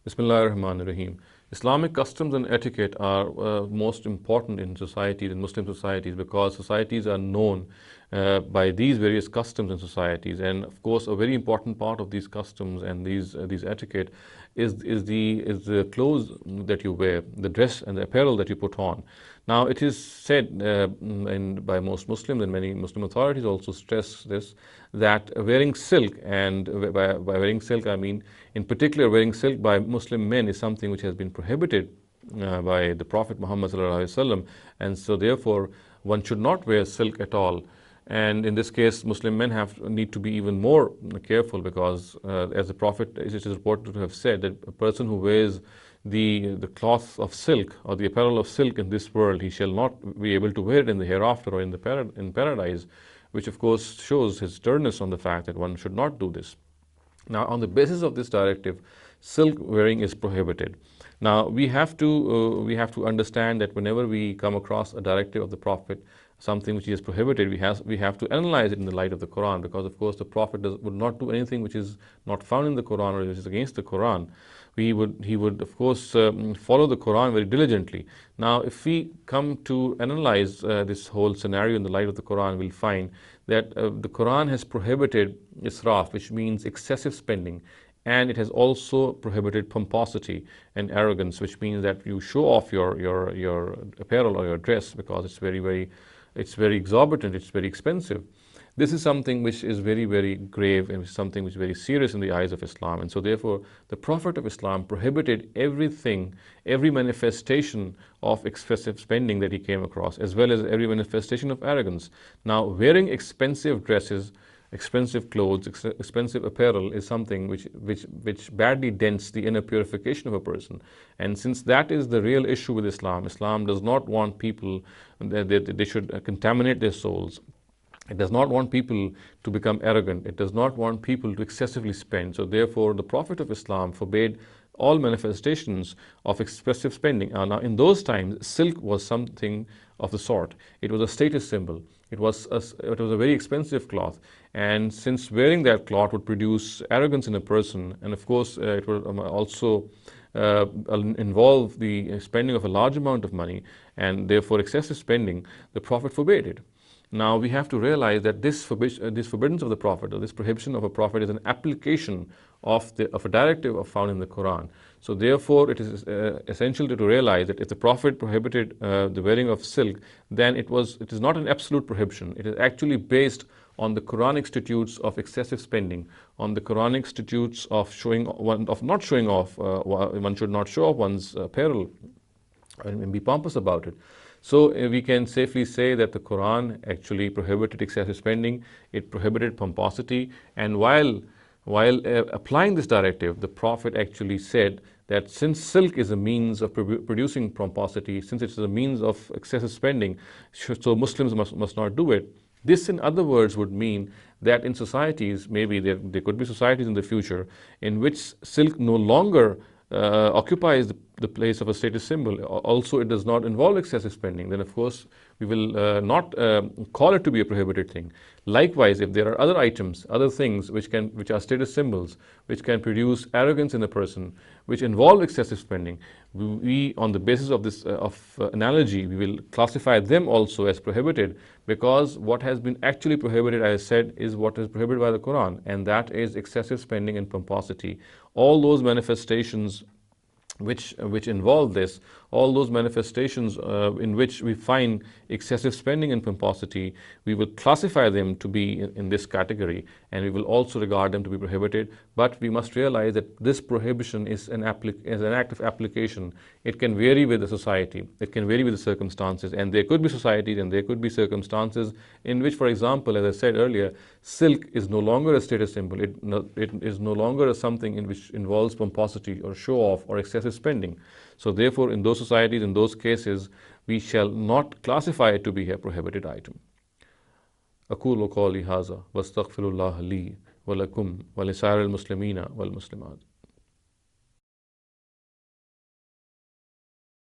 Bismillahir Rahmanir Rahim. Islamic customs and etiquette are most important in societies, in Muslim societies, because societies are known by these various customs and societies. And of course, a very important part of these customs and these etiquette is the clothes that you wear, the dress and the apparel that you put on. Now, it is said by most Muslims, and many Muslim authorities also stress this, that wearing silk, and by wearing silk I mean in particular wearing silk by Muslim men, is something which has been prohibited by the Prophet Muhammad sallallahu alaihi wasallam, and so therefore one should not wear silk at all. And in this case, Muslim men need to be even more careful, because as the Prophet it is reported to have said, that a person who wears the cloth of silk or the apparel of silk in this world, he shall not be able to wear it in the hereafter or in paradise, which of course shows his sternness on the fact that one should not do this. Now, on the basis of this directive, silk wearing is prohibited. Now, we have to understand that whenever we come across a directive of the Prophet, something which he has prohibited, we have to analyze it in the light of the Quran, because of course the Prophet would not do anything which is not found in the Quran or which is against the Quran. He would of course follow the Quran very diligently. Now, if we come to analyze this whole scenario in the light of the Quran, we'll find that the Quran has prohibited israf, which means excessive spending, and it has also prohibited pomposity and arrogance, which means that you show off your apparel or your dress because it's very exorbitant, it's very expensive. This is something which is very grave, and something which is very serious in the eyes of Islam. And so therefore, the Prophet of Islam prohibited everything, every manifestation of excessive spending that he came across, as well as every manifestation of arrogance. Now, wearing expensive dresses, expensive clothes, expensive apparel is something which badly dents the inner purification of a person. And since that is the real issue with Islam, Islam does not want people that they should contaminate their souls. It does not want people to become arrogant. It does not want people to excessively spend. So therefore, the Prophet of Islam forbade all manifestations of excessive spending. Now, in those times, silk was something of the sort. It was a status symbol. It was a very expensive cloth. And since wearing that cloth would produce arrogance in a person, and of course, it would also involve the spending of a large amount of money, and therefore excessive spending, the Prophet forbade it. Now, we have to realize that this forbiddance of the Prophet, or this prohibition of a Prophet, is an application of a directive found in the Quran. So therefore, it is essential to realize that if the Prophet prohibited the wearing of silk, then it is not an absolute prohibition. It is actually based on the Quranic statutes of excessive spending, on the Quranic statutes of not showing off. One should not show off one's apparel and be pompous about it. So we can safely say that the Quran actually prohibited excessive spending, it prohibited pomposity, and while applying this directive, the Prophet actually said that since silk is a means of producing pomposity, since it is a means of excessive spending, so Muslims must not do it. This, in other words, would mean that in societies, maybe there could be societies in the future in which silk no longer occupies the place of a status symbol. Also, it does not involve excessive spending. Then, of course, we will not call it to be a prohibited thing. Likewise, if there are other items, other things which are status symbols, which can produce arrogance in a person, which involve excessive spending, we on the basis of this analogy, we will classify them also as prohibited, because what has been actually prohibited, as I said, is what is prohibited by the Quran, and that is excessive spending and pomposity. All those manifestations which involve this, all those manifestations in which we find excessive spending and pomposity, we will classify them to be in this category, and we will also regard them to be prohibited. But we must realize that this prohibition is an act of application. It can vary with the society, it can vary with the circumstances, and there could be societies and there could be circumstances in which, for example, as I said earlier, silk is no longer a status symbol. It is no longer something in which involves pomposity or show off or excessive spending. So therefore, in those societies, in those cases, we shall not classify it to be a prohibited item. أقول قولي هذا واستغفر الله لي ولكم ولسائر المسلمين والمسلمات.